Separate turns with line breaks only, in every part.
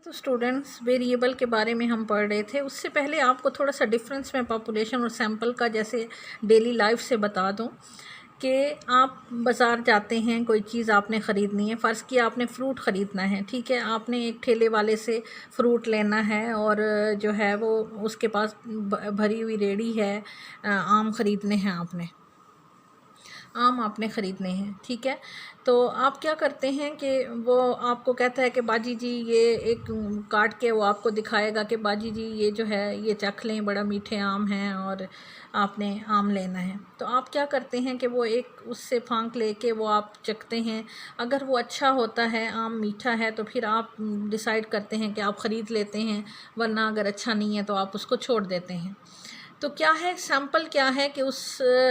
तो students, variable के बारे में हम पढ़ रहे थे। उससे पहले आपको थोड़ा सा डिफरेंस में पॉपुलेशन और सैंपल का जैसे डेली लाइफ से बता दूं कि आप बाज़ार जाते हैं, कोई चीज़ आपने ख़रीदनी है। फ़र्ज़ किया आपने फ़्रूट ख़रीदना है, ठीक है। आपने एक ठेले वाले से फ़्रूट लेना है और जो है वो उसके पास भरी हुई रेहड़ी है, आम ख़रीदने हैं आपने ख़रीदने हैं, ठीक है। तो आप क्या करते हैं कि वो आपको कहता है कि बाजी जी ये एक काट के वो आपको दिखाएगा कि बाजी जी ये जो है ये चख लें, बड़ा मीठे आम हैं और आपने आम लेना है। तो आप क्या करते हैं कि वो एक उससे फांक लेके वो आप चखते हैं। अगर वो अच्छा होता है, आम मीठा है, तो फिर आप डिसाइड करते हैं कि आप ख़रीद लेते हैं, वरना अगर अच्छा नहीं है तो आप उसको छोड़ देते हैं। तो क्या है सैंपल, क्या है कि उस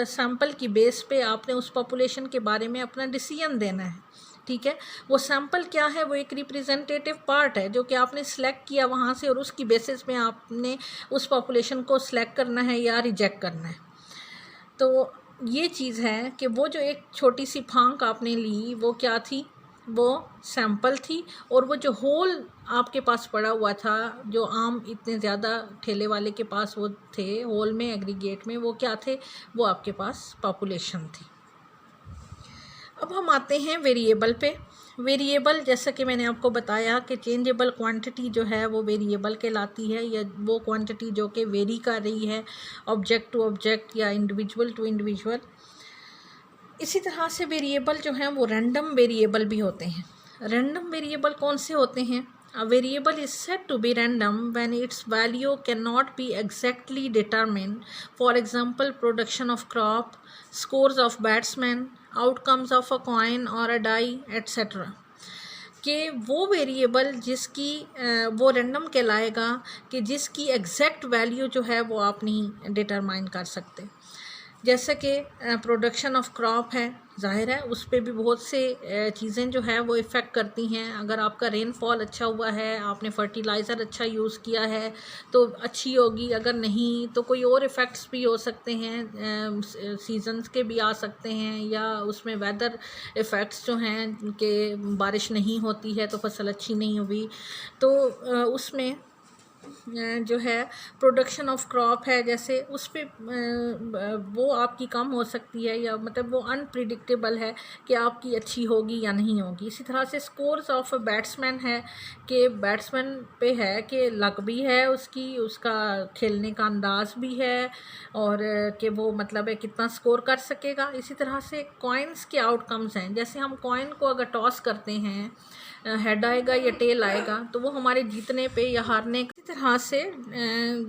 सैंपल की बेस पे आपने उस पॉपुलेशन के बारे में अपना डिसीजन देना है, ठीक है। वो सैंपल क्या है, वो एक रिप्रेजेंटेटिव पार्ट है जो कि आपने सेलेक्ट किया वहाँ से, और उसकी बेसिस में आपने उस पॉपुलेशन को सिलेक्ट करना है या रिजेक्ट करना है। तो ये चीज़ है कि वो जो एक छोटी सी फांक आपने ली वो क्या थी, वो सैंपल थी। और वो जो होल आपके पास पड़ा हुआ था, जो आम इतने ज़्यादा ठेले वाले के पास वो थे होल में, एग्रीगेट में, वो क्या थे, वो आपके पास पॉपुलेशन थी। अब हम आते हैं वेरिएबल पे। वेरिएबल, जैसा कि मैंने आपको बताया कि चेंजेबल क्वांटिटी जो है वो वेरिएबल कहलाती है, या वो क्वांटिटी जो कि वेरी कर रही है ऑब्जेक्ट टू ऑब्जेक्ट या इंडिविजुअल टू इंडिविजुअल। इसी तरह से वेरिएबल जो हैं वो रैंडम वेरिएबल भी होते हैं। रैंडम वेरिएबल कौन से होते हैं? A variable is said to be random when its value cannot be exactly determined. For example, production of crop, scores of batsmen, outcomes of a coin or a die, etc. कि वो variable जिसकी वो random कहलाएगा कि जिसकी exact value जो है वो आप नहीं डिटरमाइन कर सकते। जैसे कि प्रोडक्शन ऑफ क्रॉप है, ज़ाहिर है उस पर भी बहुत से चीज़ें जो है वो इफ़ेक्ट करती हैं। अगर आपका रेनफॉल अच्छा हुआ है, आपने फर्टिलाइज़र अच्छा यूज़ किया है तो अच्छी होगी, अगर नहीं तो कोई और इफ़ेक्ट्स भी हो सकते हैं, सीजन्स के भी आ सकते हैं, या उसमें वेदर इफ़ेक्ट्स जो हैं कि बारिश नहीं होती है तो फसल अच्छी नहीं हुई। तो उसमें जो है प्रोडक्शन ऑफ क्रॉप है, जैसे उस पर वो आपकी कम हो सकती है, या मतलब वो अनप्रिडिक्टेबल है कि आपकी अच्छी होगी या नहीं होगी। इसी तरह से स्कोर्स ऑफ बैट्समैन है कि बैट्समैन पे है कि लक भी है उसका खेलने का अंदाज भी है, और कि वो मतलब है कितना स्कोर कर सकेगा। इसी तरह से कॉइन्स के आउटकम्स हैं, जैसे हम कॉइन को अगर टॉस करते हैं, हेड आएगा या टेल आएगा, तो वो हमारे जीतने पे या हारने। इसी तरह से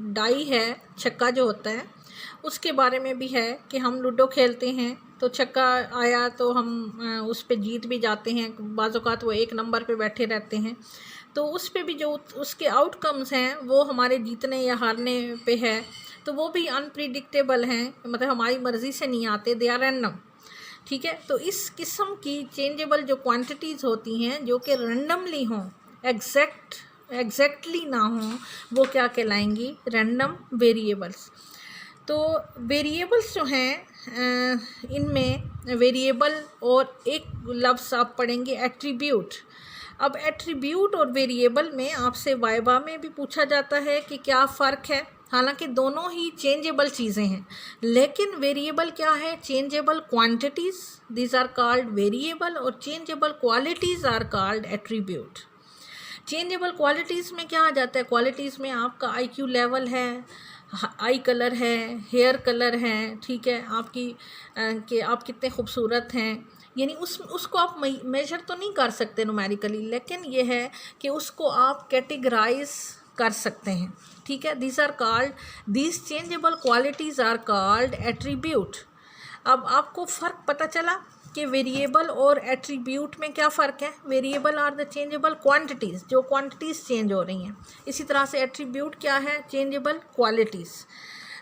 डाई है, छक्का जो होता है, उसके बारे में भी है कि हम लूडो खेलते हैं तो छक्का आया तो हम उस पे जीत भी जाते हैं, बाज़ औक़ात वो एक नंबर पे बैठे रहते हैं। तो उस पे भी जो उसके आउटकम्स हैं वो हमारे जीतने या हारने पे है, तो वो भी अनप्रिडिक्टेबल हैं, मतलब हमारी मर्ज़ी से नहीं आते, दे आर रैंडम, ठीक है। तो इस किस्म की चेंजेबल जो क्वांटिटीज़ होती हैं जो कि रैंडमली हों, एग्जैक्टली ना हों, वो क्या कहलाएंगी? Random variables. तो वेरिएबल्स जो हैं इनमें वेरिएबल और एक लफ्ज़ आप पढ़ेंगे एट्रीब्यूट। अब एट्रीब्यूट और वेरिएबल में आपसे वाइवा में भी पूछा जाता है कि क्या फ़र्क है। हालांकि दोनों ही चेंजेबल चीज़ें हैं, लेकिन वेरिएबल क्या है? Changeable quantities, these are called variable, और changeable qualities are called attribute. Changeable qualities में क्या आ जाता है? क्वालिटीज़ में आपका आईक्यू लेवल है, आई कलर है, हेयर कलर है, ठीक है, आपकी कि आप कितने खूबसूरत हैं, यानी उसको आप मेजर तो नहीं कर सकते नुमेरिकली, लेकिन ये है कि उसको आप कैटेगराइज कर सकते हैं, ठीक है। These changeable qualities are called attribute. अब आपको फ़र्क पता चला कि वेरिएबल और एट्रीब्यूट में क्या फ़र्क है। Variable are the changeable quantities, जो क्वांटिटीज़ चेंज हो रही हैं। इसी तरह से एट्रीब्यूट क्या है? Changeable qualities.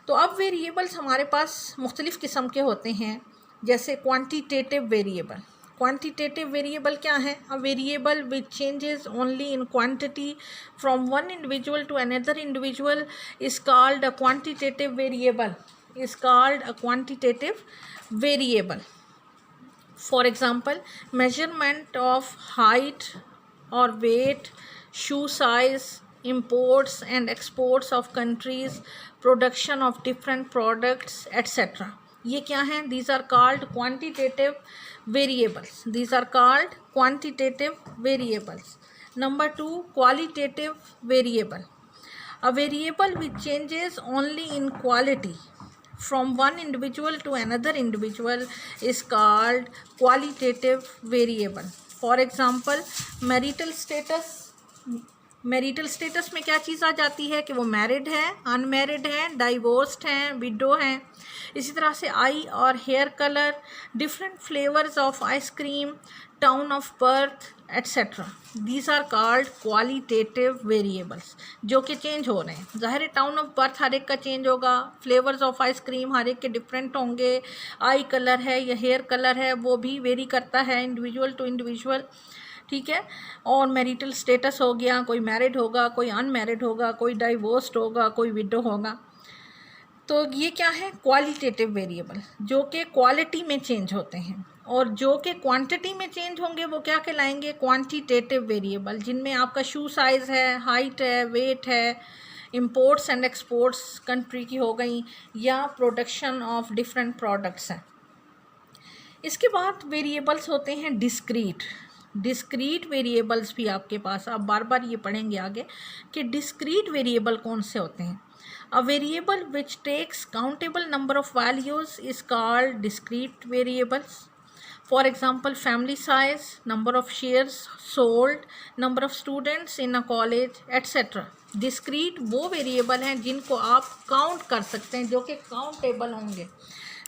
तो अब वेरिएबल्स हमारे पास मुख्तलिफ़ किस्म के होते हैं, जैसे क्वांटिटेटिव वेरिएबल। क्वांटिटेटिव वेरिएबल क्या है? A variable which changes only in quantity from one individual to another individual is called a quantitative variable, For example, measurement of height or weight shoe size, imports and exports of countries, production of different products, etc. ये क्या हैं? These are called quantitative variables. These are called quantitative variables. Number 2, qualitative variable. A variable which changes only in quality from one individual to another individual is called qualitative variable. For example, marital status. Marital status में क्या चीज़ आ जाती है कि वो married है, unmarried है, divorced हैं, window हैं. इसी तरह से आई और hair colour, different flavours of ice cream, town of birth, etcetera. These are called qualitative variables, जो कि चेंज हो रहे हैं. ज़ाहिर है टाउन ऑफ बर्थ हर एक का चेंज होगा, फ्लेवर्स ऑफ आइसक्रीम हर एक के डिफरेंट होंगे, आई कलर है या हेयर कलर है वो भी वेरी करता है इंडिविजुअल टू इंडिविजुअल. ठीक है. और मैरिटल स्टेटस हो गया, कोई मैरिड होगा, कोई अनमैरिड होगा, कोई डाइवोर्स्ड होगा, कोई विडो होगा. तो ये क्या है? क्वालिटेटिव वेरिएबल, जो कि क्वालिटी में चेंज होते हैं. और जो कि क्वांटिटी में चेंज होंगे वो क्या कहलाएंगे? क्वांटिटेटिव वेरिएबल, जिनमें आपका शू साइज़ है, हाइट है, वेट है, इंपोर्ट्स एंड एक्सपोर्ट्स कंट्री की हो गई, या प्रोडक्शन ऑफ डिफरेंट प्रोडक्ट्स हैं. इसके बाद वेरिएबल्स होते हैं डिस्क्रीट. डिस्क्रीट वेरिएबल्स भी आपके पास, आप बार बार ये पढ़ेंगे आगे कि डिस्क्रीट वेरिएबल कौन से होते हैं. A variable which takes countable number of values is called discrete variables. For example, family size, number of shares sold, number of students in a college, etcetera. Discrete वो वेरिएबल हैं जिनको आप count कर सकते हैं, जो कि काउंटेबल होंगे,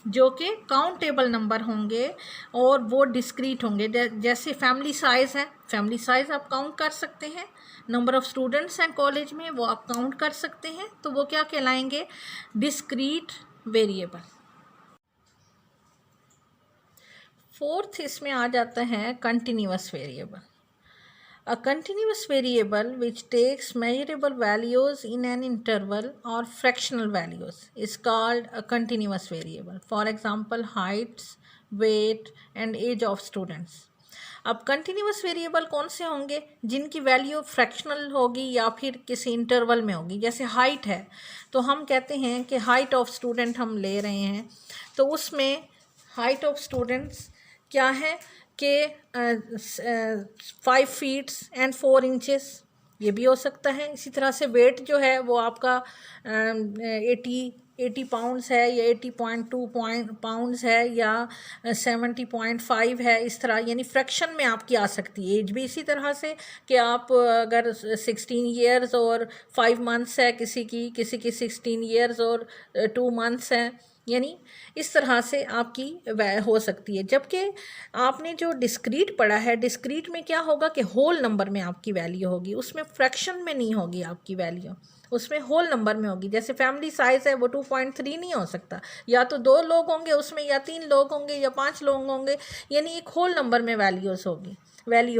जो कि काउंटेबल नंबर होंगे और वो डिस्क्रीट होंगे. जैसे फैमिली साइज़ है, फैमिली साइज़ आप काउंट कर सकते हैं. नंबर ऑफ़ स्टूडेंट्स हैं कॉलेज में, वो आप काउंट कर सकते हैं. तो वो क्या कहलाएंगे? Discrete variable. फोर्थ इसमें आ जाता है continuous variable. A continuous variable which takes measurable values in an interval or fractional values is called a continuous variable. For example, heights, weight and age of students. अब continuous variable कौन से होंगे? जिनकी value fractional होगी या फिर किसी interval में होगी. जैसे हाइट है तो हम कहते हैं कि हाइट ऑफ स्टूडेंट हम ले रहे हैं, तो उसमें हाइट ऑफ स्टूडेंट्स क्या है कि 5 feet and 4 inches, ये भी हो सकता है. इसी तरह से वेट जो है वो आपका 80 पाउंड्स है या 80.2 पाउंड्स है या 70.5 है. इस तरह यानी फ्रैक्शन में आपकी आ सकती है. एज भी इसी तरह से कि आप अगर 16 years और 5 months है किसी की 16 years और 2 months है, यानी इस तरह से आपकी हो सकती है. जबकि आपने जो डिस्क्रीट पढ़ा है, डिस्क्रीट में क्या होगा कि होल नंबर में आपकी वैल्यू होगी, उसमें फ्रैक्शन में नहीं होगी आपकी वैल्यू, उसमें होल नंबर में होगी. जैसे फैमिली साइज़ है वो 2.3 नहीं हो सकता, या तो 2 लोग होंगे उसमें, या 3 लोग होंगे, या 5 लोग होंगे, यानी एक होल नंबर में वैल्यू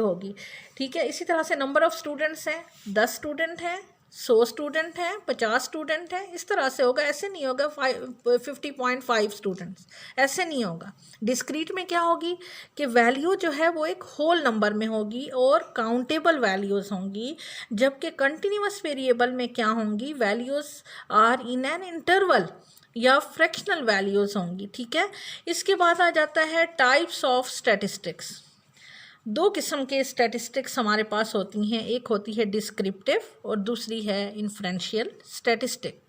होगी. ठीक है. इसी तरह से नंबर ऑफ़ स्टूडेंट्स हैं, 10 स्टूडेंट हैं, 100 स्टूडेंट हैं, 50 स्टूडेंट हैं, इस तरह से होगा. ऐसे नहीं होगा 50.5 स्टूडेंट्स, ऐसे नहीं होगा. डिस्क्रीट में क्या होगी कि वैल्यू जो है वो एक होल नंबर में होगी और काउंटेबल वैल्यूज़ होंगी. जबकि कंटिन्यूअस वेरिएबल में क्या होंगी? Values are in an interval या फ्रैक्शनल वैल्यूज़ होंगी. ठीक है. इसके बाद आ जाता है टाइप्स ऑफ स्टैटिस्टिक्स. 2 किस्म के स्टैटिस्टिक्स हमारे पास होती हैं, एक होती है डिस्क्रिप्टिव और दूसरी है इन्फ्रेंशियल स्टैटिस्टिक.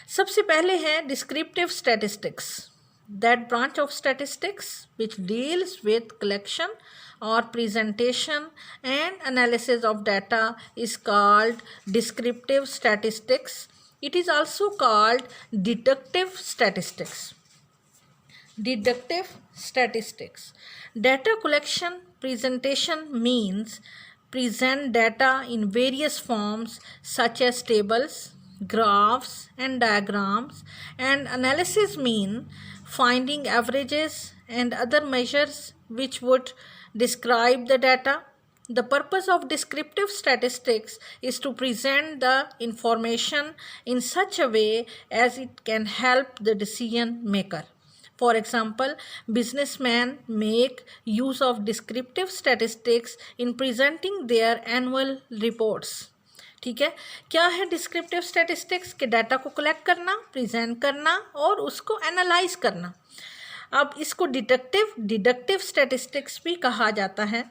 सबसे पहले है descriptive statistics. That branch of statistics which deals with collection और presentation and analysis of data is called descriptive statistics. It is also called deductive statistics. Deductive statistics. Data collection presentation means present data in various forms such as tables, graphs and diagrams, and analysis mean finding averages and other measures which would describe the data. The purpose of descriptive statistics is to present the information in such a way as it can help the decision maker. For example, businessmen make use of descriptive statistics in presenting their annual reports. ठीक है, क्या है descriptive statistics? के data को collect करना, present करना और उसको एनालाइज करना। अब इसको डिडक्टिव स्टैटिस्टिक्स भी कहा जाता है।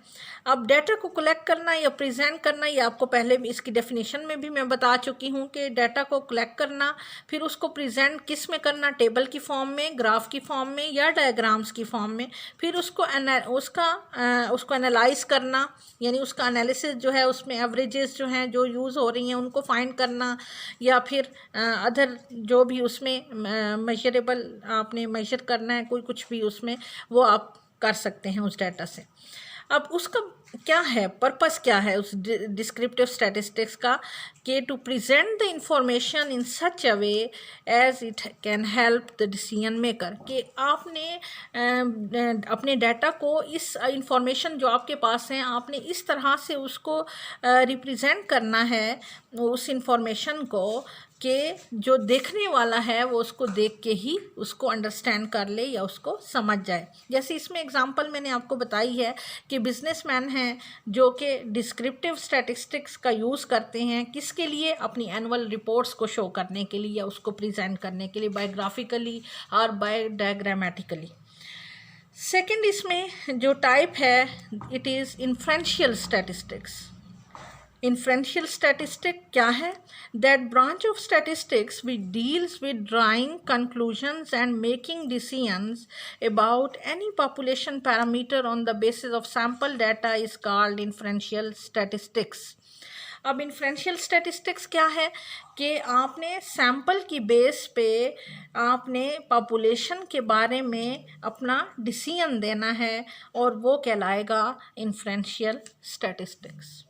अब डाटा को कलेक्ट करना या प्रेजेंट करना, ये आपको पहले भी इसकी डेफिनेशन में भी मैं बता चुकी हूँ कि डाटा को कलेक्ट करना, फिर उसको प्रेजेंट किस में करना, टेबल की फॉर्म में, ग्राफ की फॉर्म में या डायग्राम्स की फॉर्म में, फिर उसको एनालाइज करना, यानी उसका एनालिसिस जो है उसमें एवरेजेस जो हैं जो यूज़ हो रही हैं उनको फाइंड करना, या फिर अदर जो भी उसमें मेजरेबल आपने मेजर करना है कोई कुछ भी उसमें, वो आप कर सकते हैं उस डाटा से। अब उसका क्या है पर्पस, क्या है उस डिस्क्रिप्टिव स्टैटिस्टिक्स का? कि to present the information in such a way as it can help the decision maker, कि आपने अपने डाटा को, इस इंफॉर्मेशन जो आपके पास है, आपने इस तरह से उसको रिप्रेजेंट करना है उस इंफॉर्मेशन को कि जो देखने वाला है वो उसको देख के ही उसको अंडरस्टैंड कर ले या उसको समझ जाए। जैसे इसमें एग्जांपल मैंने आपको बताई है कि बिजनेसमैन हैं जो कि डिस्क्रिप्टिव स्टैटिस्टिक्स का यूज़ करते हैं, किसके लिए? अपनी एनुअल रिपोर्ट्स को शो करने के लिए या उसको प्रेजेंट करने के लिए, बायोग्राफिकली और बाय डायग्रामेटिकली। सेकेंड इसमें जो टाइप है, it is inferential statistics. Inferential statistic क्या है? That branch of statistics which deals with drawing conclusions and making decisions about any population parameter on the basis of sample data is called inferential statistics. अब inferential statistics क्या है? कि आपने sample की base पे आपने पॉपुलेशन के बारे में अपना डिसीजन देना है और वो कहलाएगा इन्फ्रेंशियल स्टैटिस्टिक्स।